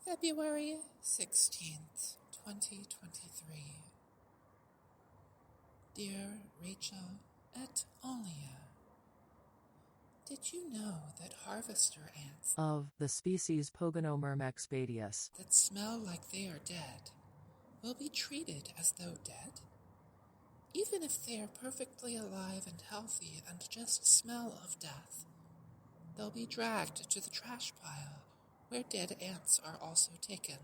February 16th, 2023. Dear Rachel et Alia, did you know that harvester ants of the species Pogonomyrmex badius that smell like they are dead will be treated as though dead? Even if they are perfectly alive and healthy and just smell of death, they'll be dragged to the trash pile where dead ants are also taken.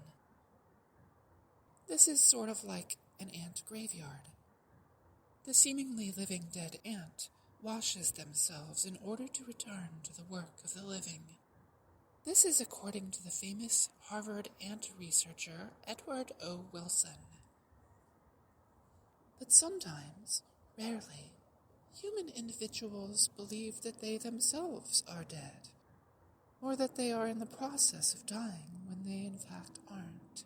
This is sort of like an ant graveyard. The seemingly living dead ant washes themselves in order to return to the work of the living. This is according to the famous Harvard ant researcher Edward O. Wilson. But sometimes, rarely, human individuals believe that they themselves are dead, or that they are in the process of dying when they in fact aren't.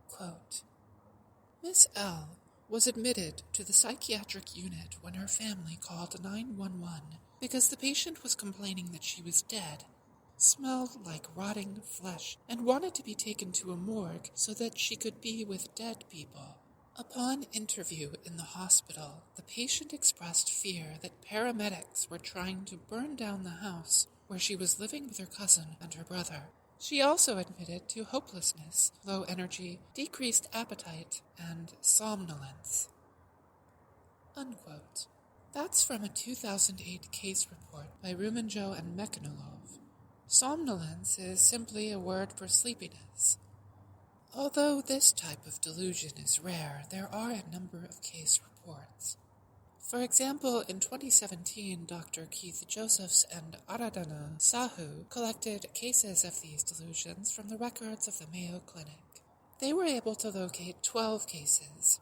Quote, Miss L. was admitted to the psychiatric unit when her family called 911 because the patient was complaining that she was dead, smelled like rotting flesh, and wanted to be taken to a morgue so that she could be with dead people. Upon interview in the hospital, the patient expressed fear that paramedics were trying to burn down the house where she was living with her cousin and her brother. She also admitted to hopelessness, low energy, decreased appetite, and somnolence. Unquote. That's from a 2008 case report by Rumenjo and Mekhanolov. Somnolence is simply a word for sleepiness. Although this type of delusion is rare, there are a number of case reports. For example, in 2017, Dr. Keith Josephs and Aradhana Sahu collected cases of these delusions from the records of the Mayo Clinic. They were able to locate 12 cases.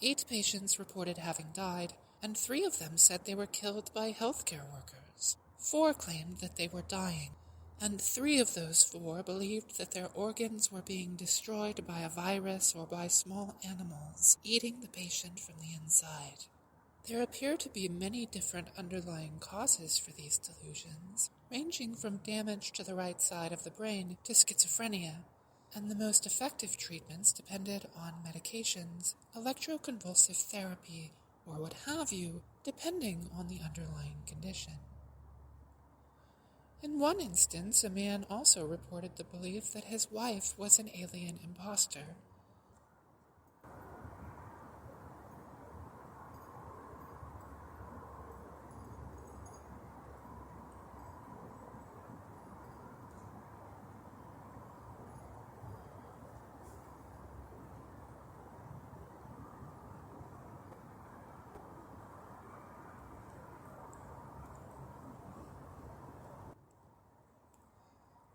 8 patients reported having died, and 3 of them said they were killed by healthcare workers. 4 claimed that they were dying, and 3 of those 4 believed that their organs were being destroyed by a virus or by small animals eating the patient from the inside. There appear to be many different underlying causes for these delusions, ranging from damage to the right side of the brain to schizophrenia, and the most effective treatments depended on medications, electroconvulsive therapy, or what have you, depending on the underlying condition. In one instance, a man also reported the belief that his wife was an alien imposter.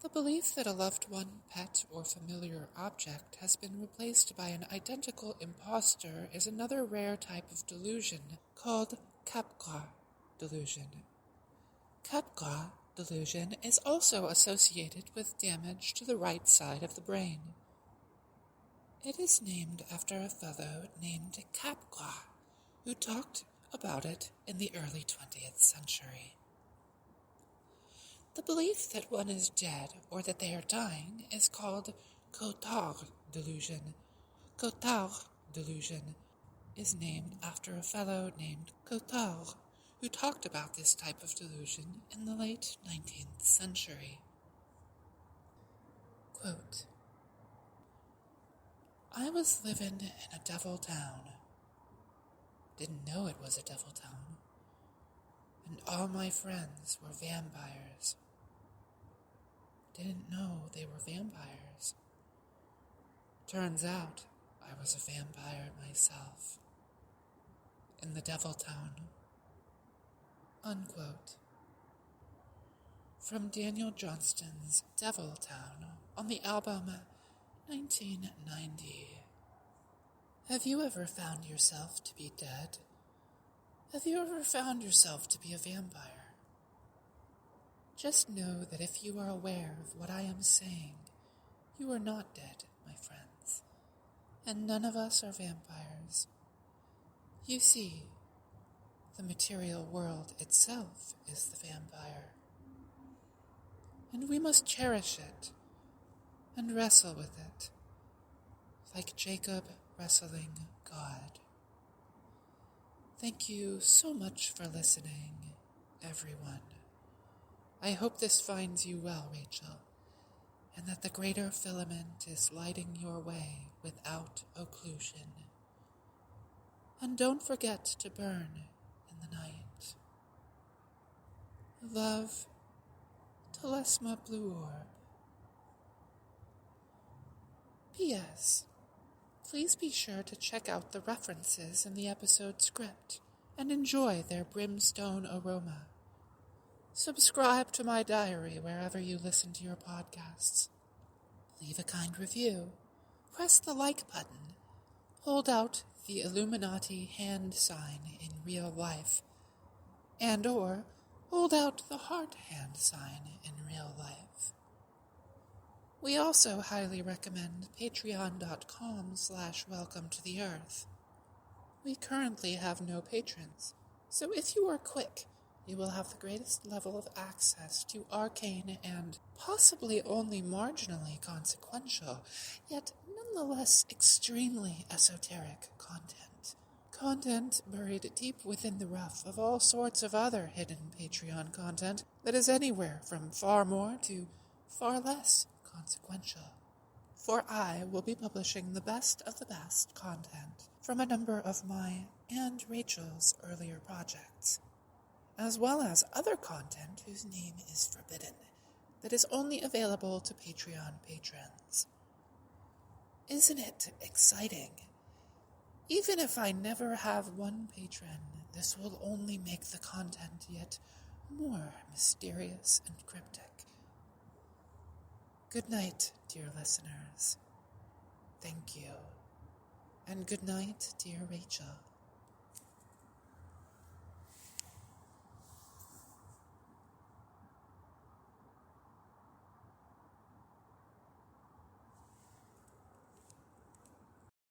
The belief that a loved one, pet, or familiar object has been replaced by an identical imposter is another rare type of delusion called Kapka delusion. Kapka delusion is also associated with damage to the right side of the brain. It is named after a fellow named Kapka, who talked about it in the early 20th century. The belief that one is dead or that they are dying is called Cotard delusion. Cotard delusion is named after a fellow named Cotard, who talked about this type of delusion in the late 19th century. Quote, I was living in a devil town. Didn't know it was a devil town. And all my friends were vampires. Didn't know they were vampires. Turns out I was a vampire myself. In the devil town. Unquote. From Daniel Johnston's Devil Town on the album 1990. Have you ever found yourself to be dead? Have you ever found yourself to be a vampire? Just know that if you are aware of what I am saying, you are not dead, my friends, and none of us are vampires. You see, the material world itself is the vampire. and we must cherish it and wrestle with it, like Jacob wrestling God. Thank you so much for listening, everyone. I hope this finds you well, Rachel, and that the greater filament is lighting your way without occlusion. And don't forget to burn in the night. Love, Telesma Blue Orb. P.S. Please be sure to check out the references in the episode script and enjoy their brimstone aroma. Subscribe to my diary wherever you listen to your podcasts. Leave a kind review. Press the like button. Hold out the Illuminati hand sign in real life. And/or hold out the heart hand sign in real life. We also highly recommend patreon.com/welcome to the earth. We currently have no patrons, so if you are quick, you will have the greatest level of access to arcane and possibly only marginally consequential, yet nonetheless extremely esoteric content. Content buried deep within the rough of all sorts of other hidden Patreon content that is anywhere from far more to far less consequential. For I will be publishing the best of the best content from a number of my and Rachel's earlier projects, as well as other content whose name is forbidden, that is only available to Patreon patrons. Isn't it exciting? Even if I never have one patron, this will only make the content yet more mysterious and cryptic. Good night, dear listeners. Thank you. And good night, dear Rachel.